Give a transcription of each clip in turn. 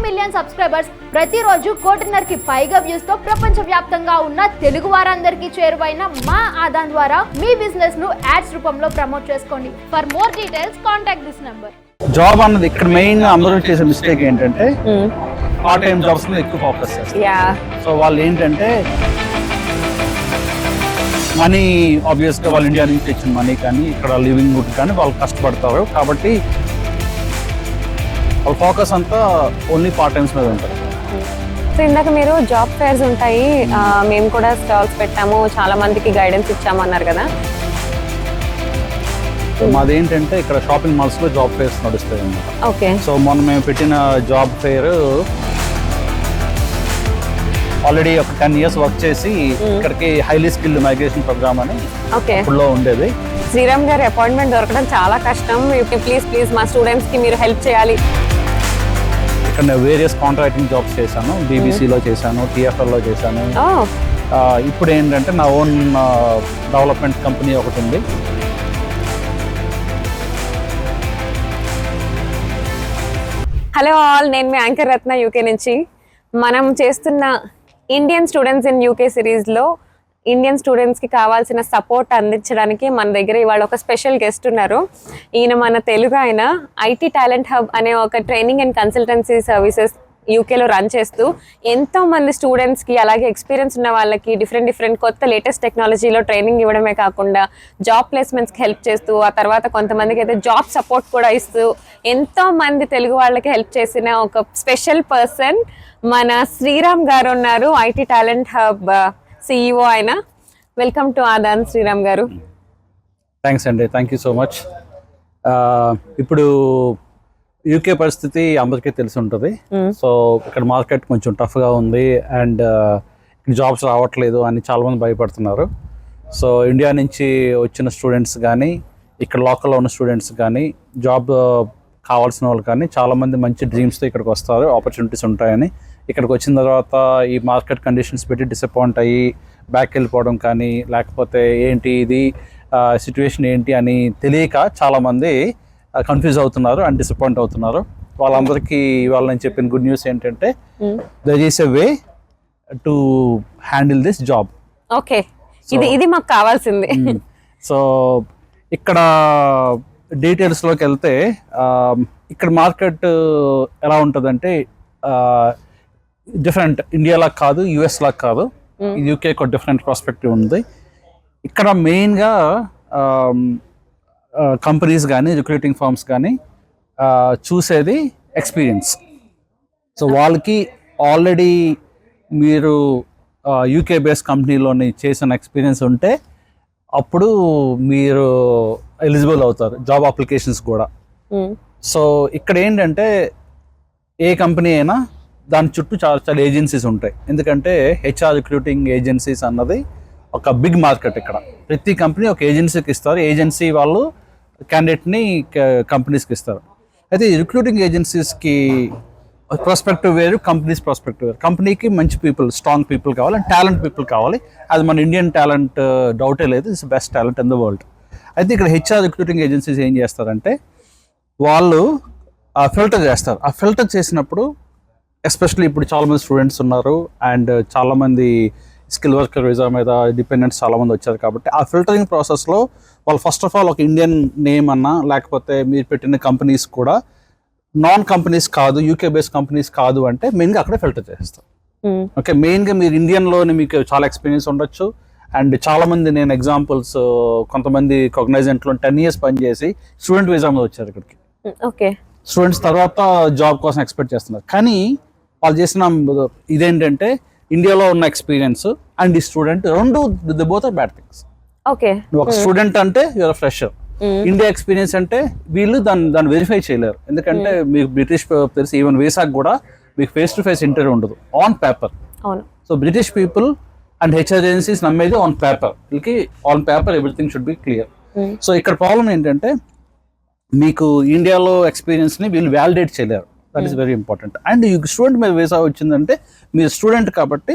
Million subscribers, ప్రతిరోజు 1.5 పైగా views తో ప్రపంచవ్యాప్తంగా ఉన్న తెలుగు వారందరికీ చేరువైన మా ఆదాన్ ద్వారా మీ బిజినెస్ ను యాడ్స్ రూపంలో ప్రమోట్ చేసుకోండి. For more details contact this number. Job అన్నది ఇక్కడ మెయిన్ అందరూ చేసే మిస్టేక్ ఏంటంటే పార్ట్ టైం జాబ్స్ మీద ఎక్కువ ఫోకస్ చేస్తారు. సో వాళ్ళు ఏంటంటే మనీ ఆబ్వియస్ గా వాళ్ళు ఇండియా నుంచి తెచ్చిన మనీ కానీ ఇక్కడ లివింగ్ గుడ్ కానీ వాళ్ళు కష్టపడతారు కాబట్టి వాళ్ళ ఫోకస్ అంతా ఓన్లీ పార్ట్ టైమ్స్ మీద ఉంటుంది. సో ఇందాక మీరు జాబ్ ఫేర్స్ ఉంటాయి, మేము కూడా స్టాల్స్ పెట్టాము, చాలా మందికి గైడెన్స్ ఇచ్చాము అన్నారు కదా. మాది ఏంటంటే ఇక్కడ షాపింగ్ మాల్స్ లో జాబ్ ఫేర్స్ నడుస్తాయి అన్నమాట. ఓకే. సో మొన్న మేము పెట్టిన జాబ్ ఫేర్ ఆల్రెడీ ఒక 10 years వర్క్ చేసి ఇక్కడికి హైలీ స్కిల్డ్ మైగ్రేషన్ ప్రోగ్రామ్ అని ఇప్పుడు ఉండేది. శ్రీరామ్ గారి అపాయింట్మెంట్ దొరకడం చాలా కష్టం. ప్లీజ్ మా స్టూడెంట్స్ కి మీరు హెల్ప్ చేయాలి. ఇక్కడ నేను వేరియస్ కాంట్రాక్టింగ్ జాబ్స్ చేశాను, బీబీసీలో చేశాను, టీఎఫ్ఎల్లో చేశాను. ఇప్పుడు ఏంటంటే నా ఓన్ డెవలప్మెంట్ కంపెనీ ఒకటి ఉంది. హలో ఆల్, నేను మీ యాంకర్ రత్న యూకే నుంచి. మనం చేస్తున్న ఇండియన్ స్టూడెంట్స్ ఇన్ యూకే సిరీస్లో ఇండియన్ స్టూడెంట్స్కి కావాల్సిన సపోర్ట్ అందించడానికి మన దగ్గర ఇవాళ ఒక స్పెషల్ గెస్ట్ ఉన్నారు. ఈయన మన తెలుగు ఆయన ఐటీ టాలెంట్ హబ్ అనే ఒక ట్రైనింగ్ అండ్ కన్సల్టెన్సీ సర్వీసెస్ యూకేలో రన్ చేస్తూ ఎంతో మంది స్టూడెంట్స్కి అలాగే ఎక్స్పీరియన్స్ ఉన్న వాళ్ళకి డిఫరెంట్ కొత్త లేటెస్ట్ టెక్నాలజీలో ట్రైనింగ్ ఇవ్వడమే కాకుండా జాబ్ ప్లేస్మెంట్స్కి హెల్ప్ చేస్తూ, ఆ తర్వాత కొంతమందికి అయితే జాబ్ సపోర్ట్ కూడా ఇస్తూ ఎంతో మంది తెలుగు వాళ్ళకి హెల్ప్ చేసిన ఒక స్పెషల్ పర్సన్ మన శ్రీరామ్ గారు ఉన్నారు. ఐటీ టాలెంట్ హబ్ CEO ఆయన. వెల్కమ్ టు ఆదాన్ శ్రీరామ్ గారు. థ్యాంక్స్ అండి, థ్యాంక్ యూ సో మచ్. ఇప్పుడు యూకే పరిస్థితి అందరికీ తెలిసి ఉంటుంది. సో ఇక్కడ మార్కెట్ కొంచెం టఫ్గా ఉంది అండ్ జాబ్స్ రావట్లేదు అని చాలామంది భయపడుతున్నారు. సో ఇండియా నుంచి వచ్చిన స్టూడెంట్స్ కానీ ఇక్కడ లోకల్లో ఉన్న స్టూడెంట్స్ కానీ జాబ్ కావాల్సిన వాళ్ళు కానీ చాలామంది మంచి డ్రీమ్స్తో ఇక్కడికి వస్తారు, ఆపర్చునిటీస్ ఉంటాయని. ఇక్కడికి వచ్చిన తర్వాత ఈ మార్కెట్ కండిషన్స్ పెట్టి డిసప్పాయింట్ అయ్యి బ్యాక్ వెళ్ళిపోవడం కానీ, లేకపోతే ఏంటి ఇది సిచ్యువేషన్ ఏంటి అని తెలియక చాలామంది కన్ఫ్యూజ్ అవుతున్నారు అండ్ డిసప్పాయింట్ అవుతున్నారు. వాళ్ళందరికీ ఇవాళ నేను చెప్పిన గుడ్ న్యూస్ ఏంటంటే there is a way to handle this job. Okay, ఇది మాకు కావాల్సింది. సో ఇక్కడ డీటెయిల్స్లోకి వెళ్తే ఇక్కడ మార్కెట్ ఎలా ఉంటుందంటే డిఫరెంట్, ఇండియాలా కాదు, యుఎస్ లా కాదు, యూకే ఒక డిఫరెంట్ పర్స్పెక్టివ్ ఉంది. ఇక్కడ మెయిన్గా కంపెనీస్ కానీ రిక్రూటింగ్ ఫర్మ్స్ కానీ చూసేది ఎక్స్పీరియన్స్. సో వాళ్ళకి ఆల్రెడీ మీరు యూకే బేస్ కంపెనీలోని చేసిన ఎక్స్పీరియన్స్ ఉంటే అప్పుడు మీరు ఎలిజిబుల్ అవుతారు జాబ్ అప్లికేషన్స్ కూడా. సో ఇక్కడ ఏంటంటే ఏ కంపెనీ అయినా దాని చుట్టూ చాలా ఏజెన్సీస్ ఉంటాయి. ఎందుకంటే హెచ్ఆర్ రిక్రూటింగ్ ఏజెన్సీస్ అన్నది ఒక బిగ్ మార్కెట్. ఇక్కడ ప్రతి కంపెనీ ఒక ఏజెన్సీకి ఇస్తారు, ఏజెన్సీ వాళ్ళు క్యాండిడేట్ని కంపెనీస్కి ఇస్తారు. అయితే ఈ రిక్రూటింగ్ ఏజెన్సీస్కి ప్రాస్పెక్టివ్ వేరు, కంపెనీస్ ప్రాస్పెక్టివ్ వేరు. కంపెనీకి మంచి పీపుల్, స్ట్రాంగ్ పీపుల్ కావాలి అండ్ టాలెంట్ పీపుల్ కావాలి. అది మన ఇండియన్ టాలెంట్ డౌటే లేదు, it's best talent in the world. అయితే ఇక్కడ హెచ్ఆర్ రిక్రూటింగ్ ఏజెన్సీస్ ఏం చేస్తారంటే వాళ్ళు ఫిల్టర్ చేస్తారు. ఆ ఫిల్టర్ చేసినప్పుడు ఎస్పెషల్లీ ఇప్పుడు చాలామంది స్టూడెంట్స్ ఉన్నారు అండ్ చాలామంది స్కిల్ వర్కర్ వీసా మీద డిపెండెంట్స్ చాలామంది వచ్చారు. కాబట్టి ఆ ఫిల్టరింగ్ ప్రాసెస్లో వాళ్ళు ఫస్ట్ ఆఫ్ ఆల్ ఒక ఇండియన్ నేమ్ అన్నా లేకపోతే మీరు పెట్టిన కంపెనీస్ కూడా నాన్ కంపెనీస్ కాదు, యూకే బేస్డ్ కంపెనీస్ కాదు అంటే మెయిన్గా అక్కడే ఫిల్టర్ చేస్తారు. ఓకే, మెయిన్గా మీరు ఇండియన్లోని మీకు చాలా ఎక్స్పీరియన్స్ ఉండొచ్చు అండ్ చాలామంది, నేను ఎగ్జాంపుల్స్ కొంతమంది కాగ్నైజెంట్లో 10 years పనిచేసి స్టూడెంట్ వీసా మీద వచ్చారు ఇక్కడికి. ఓకే, స్టూడెంట్స్ తర్వాత జాబ్ కోసం ఎక్స్పెక్ట్ చేస్తున్నారు. కానీ వాళ్ళు చేసిన ఇదేంటంటే ఇండియాలో ఉన్న ఎక్స్పీరియన్స్ అండ్ ఈ స్టూడెంట్ రెండు both are bad things. Okay, ఒక స్టూడెంట్ అంటే యువర్ ఫ్రెషర్, ఇండియా ఎక్స్పీరియన్స్ అంటే వీళ్ళు దాన్ని వెరిఫై చేయలేరు. ఎందుకంటే మీకు బ్రిటిష్ తెలిసి ఈవెన్ వీసాకి కూడా మీకు ఫేస్ టు ఫేస్ ఇంటర్వ్యూ ఉండదు, on paper. So British people and HR agencies నమ్మేది ఆన్ పేపర్. వీళ్ళకి on paper everything should be clear. So ఇక్కడ ప్రాబ్లం ఏంటంటే మీకు ఇండియాలో ఎక్స్పీరియన్స్ని వీళ్ళు వ్యాలిడేట్ చేయలేరు. That is very important. And ఈ స్టూడెంట్ మీద వీసా వచ్చిందంటే మీరు స్టూడెంట్ కాబట్టి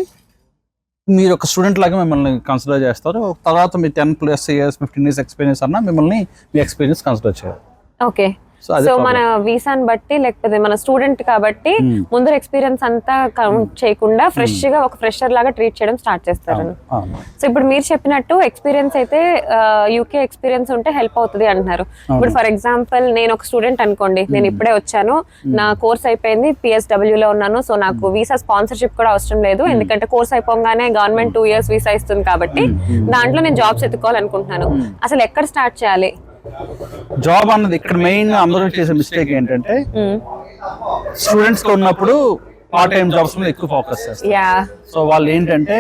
మీరు ఒక స్టూడెంట్ లాగా మిమ్మల్ని కన్సిడర్ చేస్తారు. తర్వాత మీ 10+ years 15 years ఎక్స్పీరియన్స్ అన్నా మిమ్మల్ని మీ ఎక్స్పీరియన్స్ కన్సిడర్ చేయాలి. ఓకే, సో మన వీసాని బట్టి లేకపోతే మన స్టూడెంట్ కాబట్టి ముందర ఎక్స్పీరియన్స్ అంతా కౌంట్ చేయకుండా ఫ్రెష్ గా ఒక ఫ్రెషర్ లాగా ట్రీట్ చేయడం స్టార్ట్ చేస్తారు. సో ఇప్పుడు మీరు చెప్పినట్టు ఎక్స్పీరియన్స్ అయితే యూకే ఎక్స్పీరియన్స్ ఉంటే హెల్ప్ అవుతుంది అంటున్నారు. ఇప్పుడు ఫర్ ఎగ్జాంపుల్ నేను ఒక స్టూడెంట్ అనుకోండి, నేను ఇప్పుడే వచ్చాను, నా కోర్స్ అయిపోయింది, PSW లో ఉన్నాను, సో నాకు వీసా స్పాన్సర్షిప్ కూడా అవసరం లేదు, ఎందుకంటే కోర్స్ అయిపోగానే గవర్నమెంట్ 2 years వీసా ఇస్తుంది కాబట్టి దాంట్లో నేను జాబ్స్ ఎత్తుకోవాలనుకుంటున్నాను. అసలు ఎక్కడ స్టార్ట్ చేయాలి? జాబ్ అన్నది ఇక్కడ మెయిన్ అందరూ చేసే మిస్టేక్ ఏంటంటే స్టూడెంట్స్ తో ఉన్నప్పుడు పార్ట్ టైం జాబ్స్ మీద ఎక్కువ ఫోకస్ చేస్తారు. సో వాళ్ళు ఏంటంటే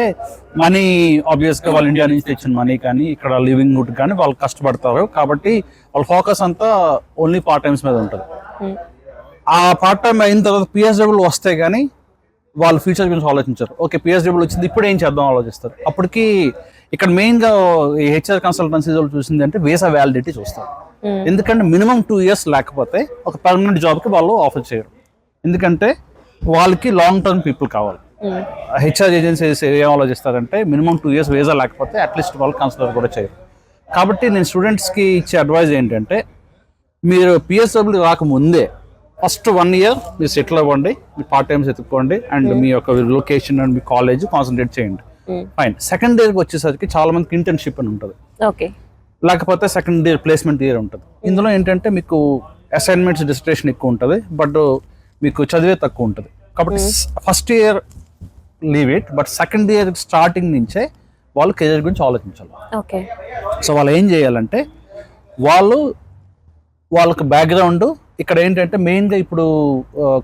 మనీ ఆబ్వియస్ గా వాళ్ళు ఇండియా నుంచి తెచ్చిన మనీ కానీ ఇక్కడ లివింగ్ హుడ్ కానీ వాళ్ళు కష్టపడతారు కాబట్టి వాళ్ళ ఫోకస్ అంతా ఓన్లీ పార్ట్ టైమ్స్ మీద ఉంటుంది. ఆ పార్ట్ టైం అయిన తర్వాత PSW వస్తే కానీ వాళ్ళు ఫ్యూచర్ గురించి ఆలోచించారు. ఓకే PSW వచ్చింది, ఇప్పుడు ఏం చేద్దాం ఆలోచిస్తారు. అప్పటికి ఇక్కడ మెయిన్ గా HR కన్సల్టెన్సీ వాళ్ళు చూసింది అంటే వీసా వ్యాలిడిటీ చూస్తారు. ఎందుకంటే మినిమం 2 years లేకపోతే ఒక పర్మనెంట్ జాబ్ కి వాళ్ళు ఆఫర్ చేయరు. ఎందుకంటే వాళ్ళకి లాంగ్ టర్మ్ పీపుల్ కావాలి. HR ఏజెన్సీస్ ఏం ఆలోచిస్తారంటే మినిమం 2 years వీసా లేకపోతే అట్లీస్ట్ వాళ్ళు కన్సిడర్ కూడా చేయరు. కాబట్టి నేను స్టూడెంట్స్కి ఇచ్చే అడ్వైజ్ ఏంటంటే మీరు PSW రాకముందే ఫస్ట్ 1 year మీరు సెటిల్ అవ్వండి, మీ పార్ట్ టైమ్స్ ఎత్తుక్కోండి అండ్ మీ యొక్క location and me college concentrate చేయండి. ఫైన్. సెకండ్ ఇయర్కి వచ్చేసరికి చాలా మందికి ఇంటర్న్షిప్ అని ఉంటుంది, లేకపోతే సెకండ్ ఇయర్ ప్లేస్మెంట్ ఇయర్ ఉంటుంది. ఇందులో ఏంటంటే మీకు అసైన్మెంట్స్ డిస్ట్రేషన్ ఎక్కువ ఉంటుంది, బట్ మీకు చదివే తక్కువ ఉంటుంది. కాబట్టి first year leave it, but second year starting నుంచే వాళ్ళు కెరీర్ గురించి ఆలోచించాలి. సో వాళ్ళు ఏం చేయాలంటే వాళ్ళకి బ్యాక్గ్రౌండ్ ఇక్కడ ఏంటంటే మెయిన్గా ఇప్పుడు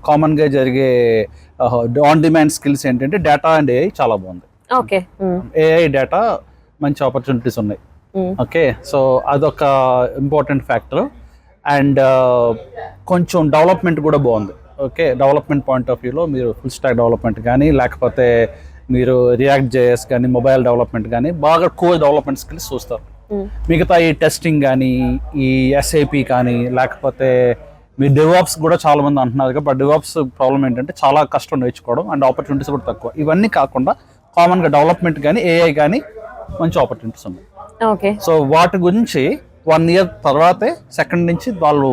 కామన్గా జరిగే ఆన్ డిమాండ్ స్కిల్స్ ఏంటంటే డేటా అండ్ AI చాలా బాగుంది. AI డేటా మంచి ఆపర్చునిటీస్ ఉన్నాయి. ఓకే, సో అదొక ఇంపార్టెంట్ ఫ్యాక్టర్. అండ్ కొంచెం డెవలప్మెంట్ కూడా బాగుంది. ఓకే, డెవలప్మెంట్ పాయింట్ ఆఫ్ వ్యూలో మీరు ఫుల్ స్టాక్ డెవలప్మెంట్ కానీ లేకపోతే మీరు రియాక్ట్ JS కానీ మొబైల్ డెవలప్మెంట్ కానీ బాగా కోర్ డెవలప్మెంట్ స్కిల్స్ చూస్తారు. మిగతా ఈ టెస్టింగ్ కానీ ఈ SAP కానీ లేకపోతే మీ DevOps కూడా చాలా మంది అంటున్నారు. బట్ DevOps ప్రాబ్లం ఏంటంటే చాలా కష్టం నేర్చుకోవడం అండ్ ఆపర్చునిటీస్ కూడా తక్కువ. ఇవన్నీ కాకుండా కామన్గా డెవలప్మెంట్ కానీ AI కానీ మంచి ఆపర్చునిటీస్ ఉన్నాయి. సో వాటి గురించి 1 year తర్వాతే సెకండ్ నుంచి వాళ్ళు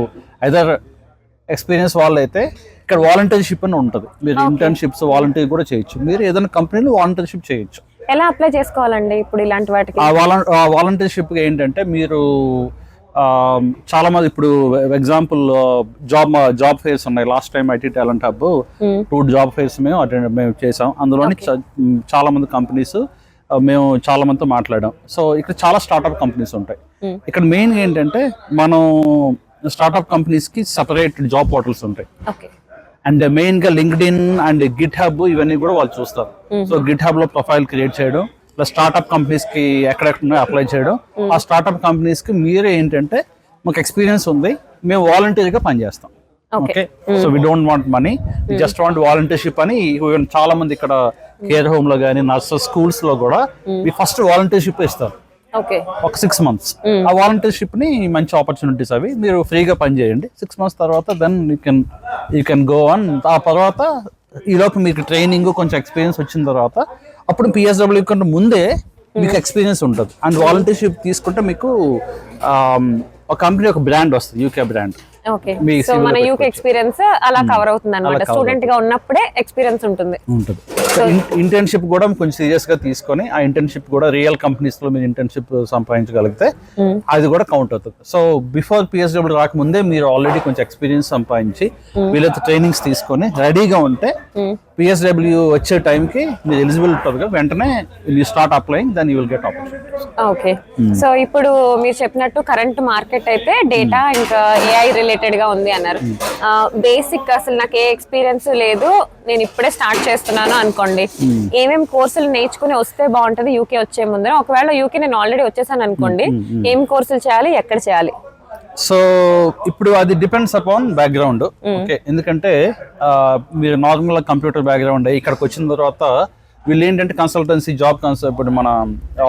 ఐదర్ ఎక్స్పీరియన్స్ వాళ్ళు అయితే ఇక్కడ వాలంటీర్షిప్ అని ఉంటుంది. మీరు ఇంటర్న్షిప్స్ వాలంటీర్ కూడా చేయొచ్చు. మీరు ఏదైనా కంపెనీలో వాలంటీర్షిప్ చేయొచ్చు. ఎలా అప్లై చేసుకోవాలండి ఇప్పుడు ఇలాంటి వాటికి? వాలంటీర్షిప్ ఏంటంటే మీరు చాలా మంది ఇప్పుడు ఎగ్జాంపుల్ జాబ్ ఫేర్స్ ఉన్నాయి. Last time IT talent hub 2 job fares మేము చేసాం. అందులోని చాలా మంది కంపెనీస్ మేము చాలా మందితో మాట్లాడాం. సో ఇక్కడ చాలా స్టార్ట్అప్ కంపెనీస్ ఉంటాయి. ఇక్కడ మెయిన్ ఏంటంటే మనం స్టార్ట్అప్ కంపెనీస్ కి సెపరేట్ జాబ్ పోర్టల్స్ ఉంటాయి. అండ్ మెయిన్ గా LinkedIn అండ్ GitHub ఇవన్నీ కూడా వాళ్ళు చూస్తారు. సో GitHub లో ప్రొఫైల్ క్రియేట్ చేయడం, ప్లస్ స్టార్ట్అప్ కంపెనీస్ కి ఎక్కడెక్కడ అప్లై చేయడం. ఆ స్టార్ట్అప్ కంపెనీస్ కి మీరే ఏంటంటే మాకు ఎక్స్పీరియన్స్ ఉంది, మేము వాలంటీర్గా పనిచేస్తాం. Okay, so we don't want money, just want volunteership అని చాలా మంది ఇక్కడ కేర్ హోమ్ లో కానీ నర్సెస్ స్కూల్స్ లో కూడా మీ ఫస్ట్ వాలంటీర్షిప్ ఇస్తారు ఒక 6 months. ఆ వాలంటీర్షిప్ ని మంచి ఆపర్చునిటీస్ అవి, మీరు ఫ్రీగా పని చేయండి. 6 months తర్వాత then you can go on. ఆ తర్వాత ఈలోపు మీకు ట్రైనింగ్ కొంచెం ఎక్స్పీరియన్స్ వచ్చిన తర్వాత అప్పుడు PSW కంటే ముందే మీకు ఎక్స్పీరియన్స్ ఉంటుంది. అండ్ వాలంటీర్షిప్ తీసుకుంటే మీకు ఒక కంపెనీ ఒక బ్రాండ్ వస్తుంది, UK బ్రాండ్. సో మన UK ఎక్స్పీరియన్స్ అలా కవర్ అవుతుంది అన్నమాట. స్టూడెంట్ గా ఉన్నప్పుడే ఎక్స్పీరియన్స్ ఉంటుంది. ఇంటర్న్షిప్ కూడా కొంచెం సీరియస్ గా తీసుకొని ఆ ఇంటర్న్షిప్ కూడా రియల్ కంపెనీస్ లో మీరు ఇంటర్న్షిప్ సంపాదించగలిగితే అది కూడా కౌంట్ అవుతుంది. సో బిఫోర్ PSW రాకముందే మీరు ఆల్రెడీ కొంచెం ఎక్స్పీరియన్స్ సంపాదించి వీళ్ళతో ట్రైనింగ్స్ తీసుకొని రెడీగా ఉంటే PSW వచ్చే టైంకి మీరు ఎలిజిబుల్ ఉంటుంది, వెంటనే you start applying, then you will get opportunities. Okay, so ఇప్పుడు మీరు చెప్పినట్టు కరెంట్ మార్కెట్ అయితే డేటా ఇంకా AI రిలేటెడ్ గా ఉంది అన్నారు. బేసిక్ అసలు నాకు ఏ ఎక్స్పీరియన్స్ లేదు, నేను ఇప్పుడే స్టార్ట్ చేస్తున్నాను అనుకోండి, ఏమేం కోర్సులు నేర్చుకుని వస్తే బాగుంటది UK వచ్చే ముందర? ఒకవేళ UK నేను ఆల్రెడీ వచ్చేసాను అనుకోండి, ఏం కోర్సులు చేయాలి, ఎక్కడ చేయాలి? సో ఇప్పుడు అది డిపెండ్స్ అపాన్ బ్యాక్గ్రౌండ్. ఓకే, ఎందుకంటే మీరు నార్మల్ కంప్యూటర్ బ్యాక్గ్రౌండ్ ఇక్కడికి వచ్చిన తర్వాత వీళ్ళు ఏంటంటే కన్సల్టెన్సీ జాబ్ ఇప్పుడు మన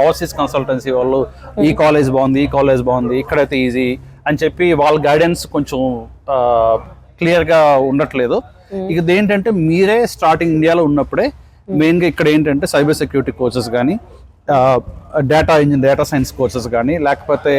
ఓవర్సీస్ కన్సల్టెన్సీ వాళ్ళు ఈ కాలేజ్ బాగుంది, ఈ కాలేజ్ బాగుంది, ఇక్కడైతే ఈజీ అని చెప్పి వాళ్ళ గైడెన్స్ కొంచెం క్లియర్గా ఉండట్లేదు. ఇక ఏంటంటే మీరే స్టార్టింగ్ ఇండియాలో ఉన్నప్పుడే మెయిన్గా ఇక్కడ ఏంటంటే సైబర్ సెక్యూరిటీ కోర్సెస్ కానీ డేటా సైన్స్ కోర్సెస్ కానీ, లేకపోతే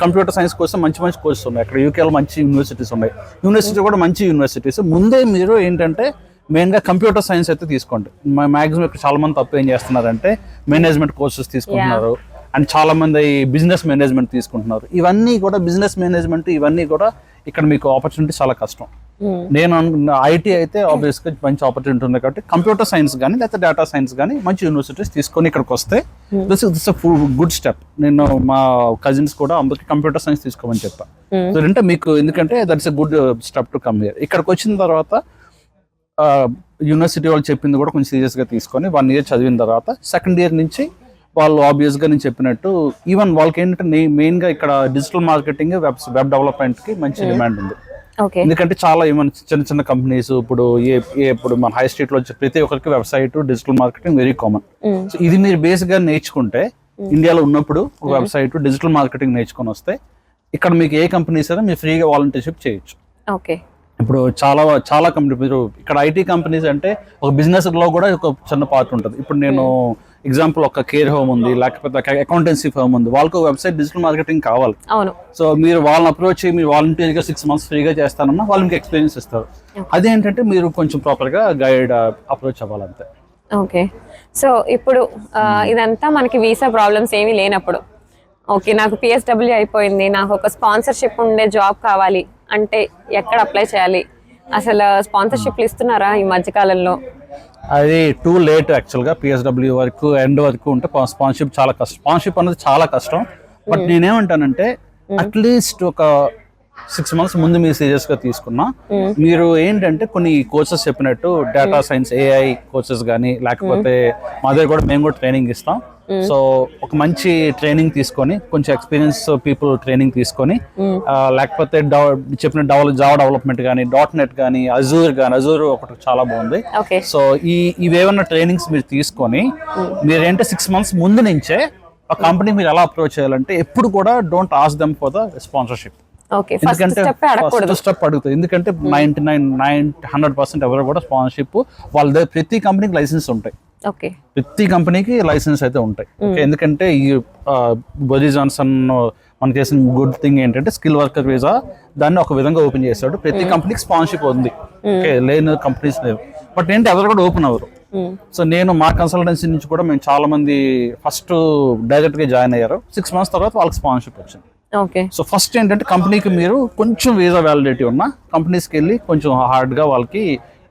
కంప్యూటర్ సైన్స్ కోసం మంచి మంచి కోర్సెస్ ఉన్నాయి. అక్కడ యూకేలో మంచి యూనివర్సిటీస్ ఉన్నాయి. యూనివర్సిటీ కూడా మంచి యూనివర్సిటీస్. ముందే మీరు ఏంటంటే మెయిన్గా కంప్యూటర్ సైన్స్ అయితే తీసుకోండి. మ్యాక్సిమం ఇక్కడ చాలా మంది తప్పు ఏం చేస్తున్నారంటే మేనేజ్మెంట్ కోర్సెస్ తీసుకుంటున్నారు, అండ్ చాలా మంది బిజినెస్ మేనేజ్మెంట్ తీసుకుంటున్నారు. ఇవన్నీ కూడా బిజినెస్ మేనేజ్మెంట్ ఇవన్నీ కూడా ఇక్కడ మీకు ఆపర్చునిటీ చాలా కష్టం. నేను ఐటీ అయితే ఆబ్వియస్గా మంచి ఆపర్చునిటీ ఉంది కాబట్టి కంప్యూటర్ సైన్స్ కానీ లేకపోతే డేటా సైన్స్ కానీ మంచి యూనివర్సిటీస్ తీసుకొని ఇక్కడికి వస్తే దిస్ ఇస్ గుడ్ స్టెప్. నేను మా కజిన్స్ కూడా అందరికి కంప్యూటర్ సైన్స్ తీసుకోమని చెప్పాను. అంటే మీకు ఎందుకంటే that's a good step to come here. ఇక్కడికి వచ్చిన తర్వాత యూనివర్సిటీ వాళ్ళు చెప్పింది కూడా కొంచెం సీరియస్గా తీసుకొని 1 year చదివిన తర్వాత సెకండ్ ఇయర్ నుంచి వాళ్ళు ఆబ్వియస్గా నేను చెప్పినట్టు ఈవెన్ వాళ్ళకి ఏంటంటే మెయిన్గా ఇక్కడ డిజిటల్ మార్కెటింగ్, వెబ్ డెవలప్మెంట్కి మంచి డిమాండ్ ఉంది. ఎందుకంటే చాలా ఏమైనా చిన్న చిన్న కంపెనీస్ ఇప్పుడు మన హై స్ట్రీట్ లో వచ్చే ప్రతి ఒక్కరికి website, digital marketing very common. So ఇది మీరు బేసిక్ గా నేర్చుకుంటే ఇండియాలో ఉన్నప్పుడు ఒక వెబ్సైట్, డిజిటల్ మార్కెటింగ్ నేర్చుకొని వస్తే ఇక్కడ మీకు ఏ కంపెనీస్ అయినా మీరు ఫ్రీగా వాలంటీర్షిప్ చేయొచ్చు. ఇప్పుడు చాలా కంపెనీ, మీరు ఇక్కడ ఐటీ కంపెనీస్ అంటే ఒక బిజినెస్ లో కూడా ఒక చిన్న పార్ట్ ఉంటుంది. ఇప్పుడు నేను ఎగ్జాంపుల్ ఒక కేర్ హోమ్ ఉంది, లేకపోతే అకౌంటెన్సీ ఫర్మ్ ఉంది, వాళ్ళకు వెబ్సైట్, డిజిటల్ మార్కెటింగ్ కావాలి. సో మీరు వాళ్ళని అప్రోచ్ మీరు వాలంటీర్గా 6 months ఫ్రీగా చేస్తానన్నా వాళ్ళు మీకు ఎక్స్పీరియన్స్ ఇస్తారు. అదేంటంటే మీరు కొంచెం ప్రాపర్గా గైడ్ అప్రోచ్ అవ్వాలంతే. ఓకే, సో ఇప్పుడు ఇదంతా మనకి వీసా ప్రాబ్లమ్స్ ఏమీ లేనప్పుడు, ఓకే నాకు PSW అయిపోయింది, నాకు ఒక స్పాన్సర్షిప్ ఉండే జాబ్ కావాలి అంటే ఎక్కడ అప్లై చేయాలి? అసలు స్పాన్సర్షిప్లు ఇస్తున్నారా ఈ మధ్యకాలంలో? అది టూ లేట్ యాక్చువల్గా. PSW వరకు ఎండ్ వరకు ఉంటే స్పాన్సర్షిప్ చాలా కష్టం. స్పాన్సర్షిప్ అనేది చాలా కష్టం. బట్ నేనేమంటానంటే అట్లీస్ట్ ఒక 6 months ముందు మీరు సీరియస్ గా తీసుకున్నా, మీరు ఏంటంటే కొన్ని కోర్సెస్ చెప్పినట్టు డేటా సైన్స్, AI కోర్సెస్ కానీ, లేకపోతే మా దగ్గర కూడా మేము కూడా ట్రైనింగ్ ఇస్తాం. సో ఒక మంచి ట్రైనింగ్ తీసుకొని, కొంచెం ఎక్స్పీరియన్స్ పీపుల్ ట్రైనింగ్ తీసుకొని, లేకపోతే చెప్పిన జావా డెవలప్మెంట్ కానీ, .NET కానీ, అజూర్ ఒకటి చాలా బాగుంది. సో ఇవేమన్నా ట్రైనింగ్స్ మీరు తీసుకొని మీరేంటే 6 months ముందు నుంచే ఆ కంపెనీ మీరు ఎలా అప్రోచ్ చేయాలంటే ఎప్పుడు కూడా don't ask them for the sponsorship. ఎందుకంటే ఫస్ట్ స్టెప్ అడుగుతుంది. ఎందుకంటే 99-100% ఎవరు కూడా స్పాన్సర్షిప్ వాళ్ళ దగ్గర ప్రతి కంపెనీకి లైసెన్స్ ఉంటాయి. ప్రతి కంపెనీకి లైసెన్స్ అయితే ఉంటాయి. ఎందుకంటే ఈ బోరిస్ జాన్సన్ మనకి చేసిన గుడ్ థింగ్ ఏంటంటే స్కిల్ వర్కర్ వీసా దాన్ని ఒక విధంగా ఓపెన్ చేశాడు. ప్రతి కంపెనీకి స్పాన్సర్షిప్ ఉంది, లేని కంపెనీస్ లేవు. బట్ ఏంటి ఎవరు కూడా ఓపెన్ అవ్వరు. సో నేను మా కన్సల్టెన్సీ నుంచి కూడా మేము చాలా మంది ఫస్ట్ డైరెక్ట్ గా జాయిన్ అయ్యారు. 6 months తర్వాత వాళ్ళకి స్పాన్సర్షిప్ వచ్చింది. సో ఫస్ట్ ఏంటంటే కంపెనీకి మీరు కొంచెం వీసా వ్యాలిడిటీ ఉన్న కంపెనీస్కి వెళ్ళి కొంచెం హార్డ్గా వాళ్ళకి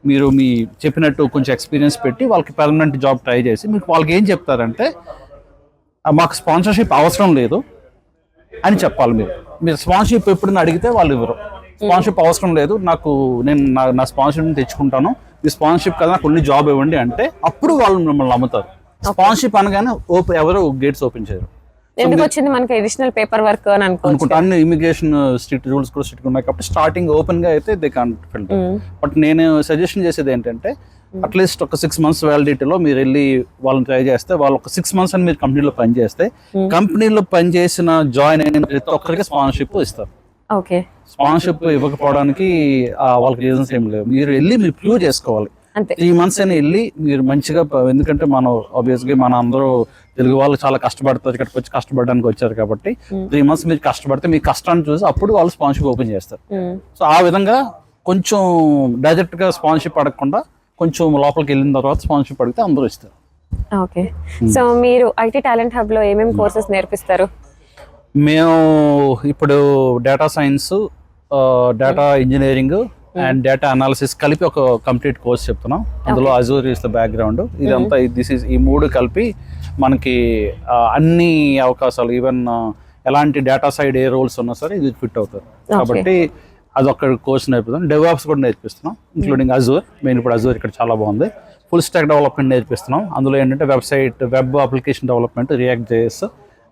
మీరు మీ చెప్పినట్టు కొంచెం ఎక్స్పీరియన్స్ పెట్టి వాళ్ళకి పర్మనెంట్ జాబ్ ట్రై చేసి మీకు వాళ్ళకి ఏం చెప్తారంటే మాకు స్పాన్సర్షిప్ అవసరం లేదు అని చెప్పాలి. మీరు స్పాన్సర్షిప్ ఎప్పుడైనా అడిగితే వాళ్ళు ఇవ్వరు. స్పాన్సర్షిప్ అవసరం లేదు, నేను నా స్పాన్సర్షిప్ తెచ్చుకుంటాను, మీ స్పాన్సర్షిప్ కదా నాకు కొన్ని జాబ్ ఇవ్వండి అంటే అప్పుడు వాళ్ళు మిమ్మల్ని నమ్ముతారు. స్పాన్సర్షిప్ అనగానే ఎవరు గేట్స్ ఓపెన్ చేయరు. ఎందుకు వచ్చింది మనకి అడిషనల్ పేపర్ వర్క్ అని అనుకుంటా. అన్ని ఇమిగ్రేషన్ స్ట్రిక్ట్ రూల్స్ కూడా స్ట్రిక్ట్ ఉన్నాయి కాబట్టి స్టార్టింగ్ ఓపెన్ గా అయితే దే కాంట్ ఫిల్. బట్ నేను సజెషన్ చేసేది ఏంటంటే అట్లీస్ట్ ఒక 6 months వ్యాలిడిటీలో మీరు వెళ్ళి వాళ్ళని ట్రై చేస్తే, వాళ్ళు ఒక 6 months అని మీరు కంపెనీలో పనిచేస్తే కంపెనీలో పనిచేసిన జాయిన్ అయిన ప్రతి ఒక్కరికి స్పాన్సర్షిప్ ఇస్తారు. స్పాన్సర్షిప్ ఇవ్వకపోవడానికి వాళ్ళకి రీజన్స్ ఏం లేవు. మీరు వెళ్ళి మీరు ప్రూవ్ చేసుకోవాలి. 3 months అని వెళ్ళి మీరు మంచిగా, ఎందుకంటే మనం ఆబ్వియస్గా మన అందరూ తెలుగు వాళ్ళు చాలా కష్టపడతారు, ఇక్కడికి వచ్చి కష్టపడడానికి వచ్చారు కాబట్టి 3 months మీరు కష్టపడితే మీ కష్టాన్ని చూసి అప్పుడు వాళ్ళు స్పాన్సర్షిప్ ఓపెన్ చేస్తారు. సో ఆ విధంగా కొంచెం డైరెక్ట్ గా స్పాన్సర్షిప్ అడగకుండా కొంచెం లోపలికి వెళ్ళిన తర్వాత స్పాన్సర్షిప్ అడిగితే అందరూ ఇస్తారు. ఓకే, సో మీరు IT టాలెంట్ హబ్ లో ఏమేమి కోర్సెస్ నేర్పిస్తారు? మేము ఇప్పుడు data science, data engineering and data analysis కలిపి ఒక కంప్లీట్ కోర్స్ చెప్తున్నాం. అందులో అజూర్ ఇస్ ద బ్యాక్గ్రౌండ్. ఇదంతా ఈ 3 కలిపి మనకి అన్ని అవకాశాలు, ఈవెన్ ఎలాంటి డేటా సైడ్ ఏ రోల్స్ ఉన్నా సరే ఇది ఫిట్ అవుతారు. కాబట్టి అదొక కోర్స్ నేర్పిస్తాం. డెవాప్స్ కూడా నేర్పిస్తున్నాం, ఇంక్లూడింగ్ అజూర్. మెయిన్ ఇప్పుడు అజూర్ ఇక్కడ చాలా బాగుంది. ఫుల్ స్టాక్ డెవలప్మెంట్ నేర్పిస్తున్నాం. అందులో ఏంటంటే web application development, React JS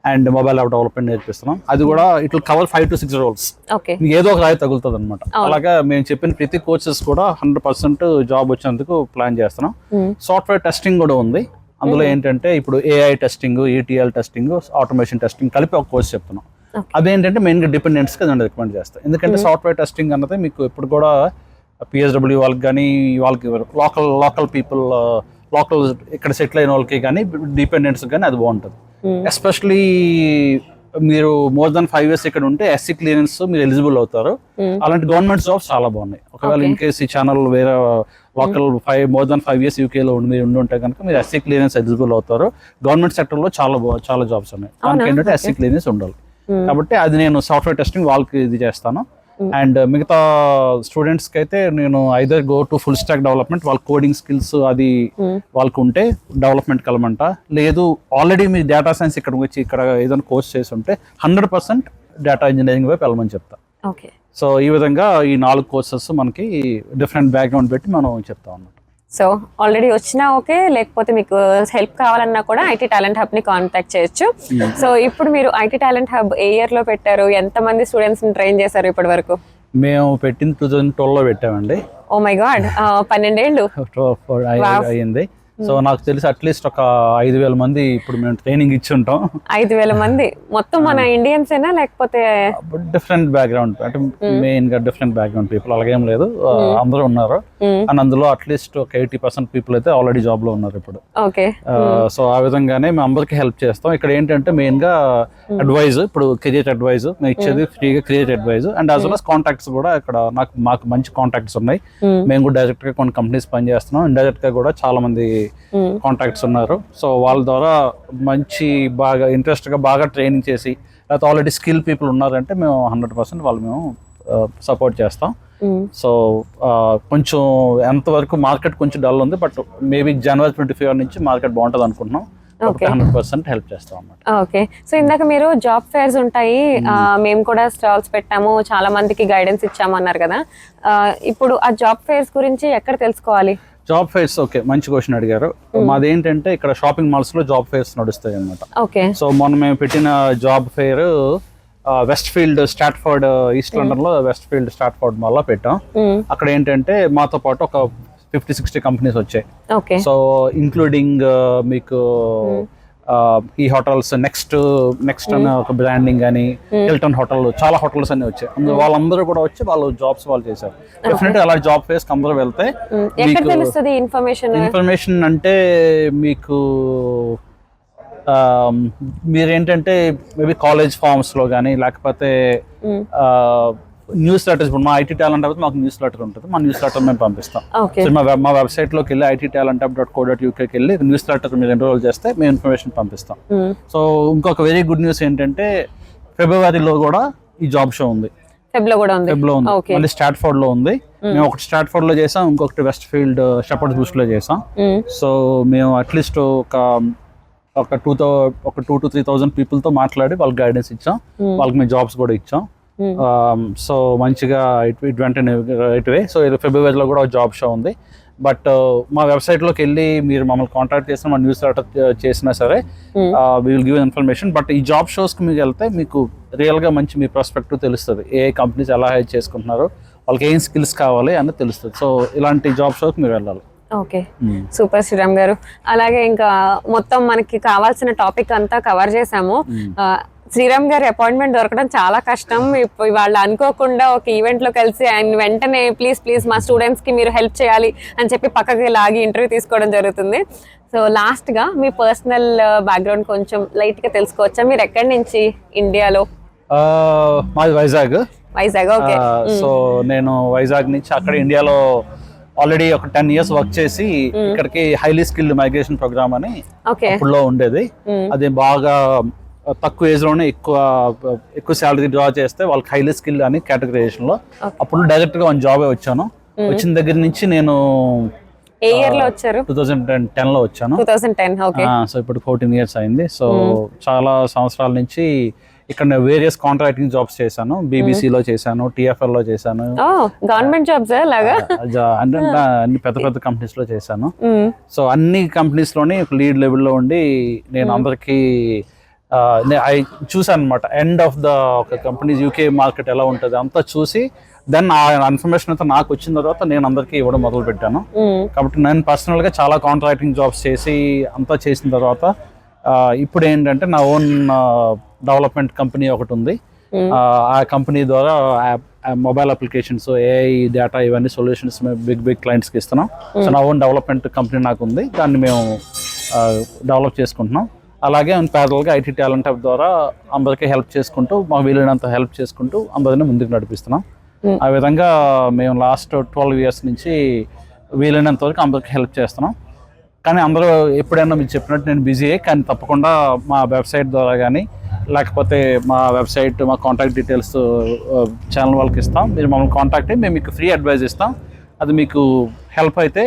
and mobile app development నేర్పిస్తున్నాం. అది కూడా it will cover 5 to 6 roles. మీకు ఏదో ఒక రాయి తగులుతుంది అనమాట. అలాగా మేము చెప్పిన ప్రతి కోర్సెస్ కూడా 100% జాబ్ వచ్చేందుకు ప్లాన్ చేస్తున్నాం. సాఫ్ట్వేర్ టెస్టింగ్ కూడా ఉంది. అందులో ఏంటంటే ఇప్పుడు AI testing, ETL testing, automation testing కలిపి ఒక కోర్స్ చెప్తున్నాం. అదేంటంటే మెయిన్గా డిపెండెంట్స్కి నేను రికమెండ్ చేస్తాను. ఎందుకంటే సాఫ్ట్వేర్ టెస్టింగ్ అన్నది మీకు ఎప్పుడు కూడా PSW వాళ్ళకి కానీ వాళ్ళకి లోకల్ పీపుల్ లోకల్ ఇక్కడ సెటిల్ అయిన వాళ్ళకి కానీ డిపెండెంట్స్ కానీ అది బాగుంటుంది. ఎస్పెషలీ మీరు మోర్ దాన్ 5 years ఇక్కడ ఉంటే SC క్లియరెన్స్ మీరు ఎలిజిబుల్ అవుతారు. అలాంటి గవర్నమెంట్ జాబ్స్ చాలా బాగున్నాయి. ఒకవేళ ఇన్ కేస్ ఈ ఛానల్ వేరే లోకల్ మోర్ దాన్ 5 years యూకేలో మీరు ఉండి ఉంటే కనుక మీరు SC క్లియరెన్స్ ఎలిజిబుల్ అవుతారు. గవర్నమెంట్ సెక్టర్లో చాలా జాబ్స్ ఉన్నాయి. దానికి ఏంటంటే SC క్లియరెన్స్ ఉండాలి. కాబట్టి అది నేను సాఫ్ట్వేర్ టెస్టింగ్ వాళ్ళకి ఇది చేస్తాను. అండ్ మిగతా స్టూడెంట్స్కి అయితే నేను either go to full stack development, వాళ్ళ కోడింగ్ స్కిల్స్ అది వాళ్ళకు ఉంటే డెవలప్మెంట్ కలమంట. లేదు ఆల్రెడీ మీ డేటా సైన్స్ ఇక్కడ వచ్చి ఇక్కడ ఏదైనా కోర్స్ చేసి ఉంటే 100% డేటా ఇంజనీరింగ్ వైపు వెళ్ళమని చెప్తా. ఓకే. సో ఈ విధంగా ఈ 4 కోర్సెస్ మనకి డిఫరెంట్ బ్యాక్గ్రౌండ్ పెట్టి మనం చెప్తాం అన్నమాట. సో ఆల్రెడీ వచ్చినా ఓకే, లేకపోతే మీకు హెల్ప్ కావాలన్నా కూడా ఐటీ టాలెంట్ హబ్ ని కాంటాక్ట్ చేయొచ్చు. సో ఇప్పుడు మీరు IT talent hub A year లో పెట్టారు? ఎంతమంది స్టూడెంట్స్ ని ట్రైన్ చేశారు ఇప్పటి వరకు? మేము పెట్టిన 2012లో పెట్టామండి. ఓ మై గాడ్, 12 ఏళ్ళు అయ్యింది. సో నాకు తెలిసి అట్లీస్ట్ ఒక 5,000 మంది ఇప్పుడు మేము ట్రైనింగ్ ఇచ్చి ఉంటాం. 5,000 మంది మొత్తం మన ఇండియన్స్ ఏనా లేకపోతే డిఫరెంట్ బ్యాక్గ్రౌండ్, అంటే మెయిన్ గా డిఫరెంట్ బ్యాక్గ్రౌండ్ పీపుల్ అలాగేం లేదు, అందరూ ఉన్నారు. అండ్ అందులో అట్లీస్ట్ ఒక 80% పీపుల్ అయితే ఆల్రెడీ జాబ్ లో ఉన్నారు ఇప్పుడు. ఓకే. సో ఆ విధంగానే మేము అందరికి హెల్ప్ చేస్తాం. ఇక్కడ ఏంటంటే మెయిన్ గా అడ్వైజ్, ఇప్పుడు కెరియర్ అడ్వైజ్ మేము ఇచ్చేది ఫ్రీగా career advice. And as well as contacts కూడా ఇక్కడ మాకు మంచి కాంటాక్ట్స్ ఉన్నాయి. మేము కూడా డైరెక్ట్ గా కొన్ని కంపెనీస్ పనిచేస్తున్నాం. ఇండైరెక్ట్ గా కూడా చాలా మంది కాంటాక్ట్స్ ఉన్నారు. సో వాళ్ళ ద్వారా మంచి బాగా ఇంట్రెస్ట్ గా బాగా ట్రైనింగ్ చేసి, లేకపోతే ఆల్రెడీ స్కిల్ పీపుల్ ఉన్నారంటే మేము 100% వాళ్ళు మేము సపోర్ట్ చేస్తాం. సో కొంచెం ఎంతవరకు మార్కెట్ కొంచెం డల్ ఉంది, బట్ మేబీ January 25 నుంచి మార్కెట్ బాగుంటుంది అనుకుంటున్నాం. 100% హెల్ప్ చేస్తాం అన్నమాట. ఓకే. సో ఇందాక మీరు జాబ్ ఫేర్స్ ఉంటాయి, మేము కూడా స్టాల్స్ పెట్టాము, చాలా మందికి గైడెన్స్ ఇచ్చాము అన్నారు కదా. ఇప్పుడు ఆ జాబ్ ఫేర్స్ గురించి ఎక్కడ తెలుసుకోవాలి? జాబ్ ఫేర్స్, ఓకే, మంచి క్వశ్చన్ అడిగారు. మాది ఏంటంటే ఇక్కడ షాపింగ్ మాల్స్ లో జాబ్ ఫేర్స్ నడుస్తాయి అన్నమాట. ఓకే. సో మొన్న మేము పెట్టిన job fair Westfield Stratford, East London లో వెస్ట్ ఫీల్డ్ స్టాట్ఫోర్డ్ మాల్ లో పెట్టాం. అక్కడ ఏంటంటే మాతో పాటు ఒక 50-60 కంపెనీస్ వచ్చాయి. సో ఇంక్లూడింగ్ మీకు ఈ హోటల్స్ నెక్స్ట్ అనే ఒక బ్రాండింగ్ అని, హిల్టన్ హోటల్, చాలా హోటల్స్ అన్ని వచ్చాయి. వాళ్ళందరూ కూడా వచ్చి వాళ్ళు జాబ్స్ వాళ్ళు చేశారు. డెఫినెట్గా అలా జాబ్ ఫేర్స్ అందరూ వెళ్తే ఇన్ఫర్మేషన్ అంటే మీకు మీరేంటంటే మేబీ కాలేజ్ ఫార్మ్స్ లో కానీ, లేకపోతే న్యూస్ లెటర్స్. ఇప్పుడు మా ఐటీ టాలెంట్ హబ్ మాకు న్యూస్ లెటర్ ఉంటుంది, మా న్యూస్ లెటర్ మేము పంపిస్తాం. మా వెబ్సైట్ లోకి వెళ్ళి ittalent.co.uk వెళ్ళి న్యూస్ లెటర్ మీరు ఎన్రోల్ చేస్తే మేము ఇన్ఫర్మేషన్ పంపిస్తాం. సో ఇంకొక వెరీ గుడ్ న్యూస్ ఏంటంటే ఫిబ్రవరిలో కూడా ఈ జాబ్ షో ఉంది. ఫెబ్లో ఉంది, మళ్ళీ స్టాట్ఫోర్డ్ లో ఉంది. మేము ఒకటి స్టాట్ఫోర్డ్ లో చేసాం, ఇంకొకటి వెస్ట్ ఫీల్డ్ షెపర్డ్స్ బూస్ట్ లో చేసాం. సో మేము అట్లీస్ట్ ఒక 2,000 to 3,000 పీపుల్ తో మాట్లాడి వాళ్ళకి గైడెన్స్ ఇచ్చాం, వాళ్ళకి మేము జాబ్స్ కూడా ఇచ్చాం. సో మంచిగా it went right way. So ఇది ఫిబ్రవరిలో కూడా జాబ్ షో ఉంది. బట్ మా వెబ్సైట్లోకి వెళ్ళి మీరు మమ్మల్ని కాంటాక్ట్ చేసిన, మా న్యూస్ లెటర్ చేసినా సరే we will give information. But ఈ జాబ్ షోస్కి మీకు వెళ్తే మీకు రియల్గా మంచి మీ పర్స్పెక్టివ్ తెలుస్తుంది, ఏ కంపెనీస్ ఎలా హైర్ చేసుకుంటున్నారు, వాళ్ళకి ఏం స్కిల్స్ కావాలి అని తెలుస్తుంది. సో ఇలాంటి జాబ్ షోకి మీరు వెళ్ళాలి. ఓకే, సూపర్ శ్రీరామ్ గారు. అలాగే ఇంకా మొత్తం మనకి కావాల్సిన టాపిక్ అంతా కవర్ చేసాము. శ్రీరామ్ గారి అపాయింట్మెంట్ దొరకడం చాలా కష్టం. వాళ్ళు అనుకోకుండా ఒక ఈవెంట్ లో కలిసి ఆయన వెంటనే ప్లీజ్ మా స్టూడెంట్స్ కి మీరు హెల్ప్ చేయాలి అని చెప్పి పక్కకి లాగి ఇంటర్వ్యూ తీసుకోవడం జరుగుతుంది. సో లాస్ట్ గా మీ పర్సనల్ బ్యాక్గ్రౌండ్ కొంచెం లైట్ గా తెలుసుకోవచ్చా? మీరు ఎక్కడి నుంచి ఇండియాలో? మాది వైజాగ్. ఓకే. సో నేను వైజాగ్ నుంచి అక్కడ ఇండియాలో ఆల్రెడీ ఒక 10 years వర్క్ చేసి ఇక్కడికి హైలీ స్కిల్డ్ మైగ్రేషన్ ప్రోగ్రామ్ అని అప్పుడులో ఉండేది. అది బాగా తక్కువ ఏజ్ లోనే ఎక్కువ శాలరీ డ్రా చేస్తే వాళ్ళకి హైలీ స్కిల్ అని కేటగరైజేషన్ లో అప్పుడు డైరెక్ట్ గా జాబ్ వచ్చాను. వచ్చిన దగ్గర నుంచి నేను ఏ ఇయర్ లో వచ్చారు? 2010 లో వచ్చాను. 2010. ఓకే. సో ఇప్పుడు 14 years అయింది. సో చాలా సంవత్సరాల నుంచి ఇక్కడ వేరియస్ కాంట్రాక్టింగ్ జాబ్స్ చేశాను. BBC లో చేశాను, TFL లో చేశాను. గవర్నమెంట్ జాబ్స్ అంటే అన్ని పెద్ద కంపెనీస్ లో చేశాను. సో అన్ని కంపెనీస్ లోని లీడ్ లెవెల్లో ఉండి నేను అందరికి చూసాను అనమాట. ఎండ్ ఆఫ్ ద ఒక కంపెనీస్ UK మార్కెట్ ఎలా ఉంటుంది అంతా చూసి దెన్ ఆ ఇన్ఫర్మేషన్ అంతా నాకు వచ్చిన తర్వాత నేను అందరికీ ఇవ్వడం మొదలు పెట్టాను. కాబట్టి నేను పర్సనల్ గా చాలా కాంట్రాక్టింగ్ జాబ్స్ చేసి అంతా చేసిన తర్వాత ఇప్పుడు ఏంటంటే నా ఓన్ డెవలప్మెంట్ కంపెనీ ఒకటి ఉంది. ఆ కంపెనీ ద్వారా మొబైల్ అప్లికేషన్స్, ఏఐ డేటా, ఇవన్నీ సొల్యూషన్స్ మేము బిగ్ క్లయింట్స్కి ఇస్తున్నాం. సో నా ఓన్ డెవలప్మెంట్ కంపెనీ నాకు ఉంది, దాన్ని మేము డెవలప్ చేసుకుంటున్నాం. అలాగే ప్యారల్గా ఐటీ టాలెంట్ హబ్ ద్వారా అందరికీ హెల్ప్ చేసుకుంటూ, మాకు వీలైనంత హెల్ప్ చేసుకుంటూ అందరినీ ముందుకు నడిపిస్తున్నాం. ఆ విధంగా మేము లాస్ట్ 12 years నుంచి వీలైనంత వరకు అందరికీ హెల్ప్ చేస్తున్నాం. కానీ అందరూ ఎప్పుడైనా మీరు చెప్పినట్టు నేను బిజీయే, కానీ తప్పకుండా మా వెబ్సైట్ ద్వారా కానీ లేకపోతే మా వెబ్సైట్, మా కాంటాక్ట్ డీటెయిల్స్ ఛానల్ వాళ్ళకి ఇస్తాం. మీరు మమ్మల్ని కాంటాక్ట్ అయ్యి మేము మీకు ఫ్రీ అడ్వైజ్ ఇస్తాం. అది మీకు హెల్ప్ అయితే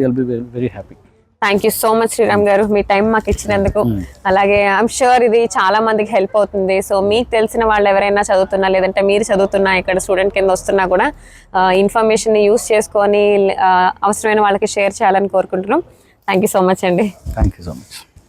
will be very happy. Thank you so much Sriram గారు, మీ టైం మాకు ఇచ్చినందుకు. అలాగే ఐఎమ్ షూర్ ఇది చాలా మందికి హెల్ప్ అవుతుంది. సో మీకు తెలిసిన వాళ్ళు ఎవరైనా చదువుతున్నా, లేదంటే మీరు చదువుతున్నా, ఇక్కడ స్టూడెంట్ కింద వస్తున్నా కూడా ఇన్ఫర్మేషన్ని యూస్ చేసుకొని అవసరమైన వాళ్ళకి షేర్ చేయాలని కోరుకుంటున్నాం. థ్యాంక్ యూ సో మచ్ అండి. Thank you so much.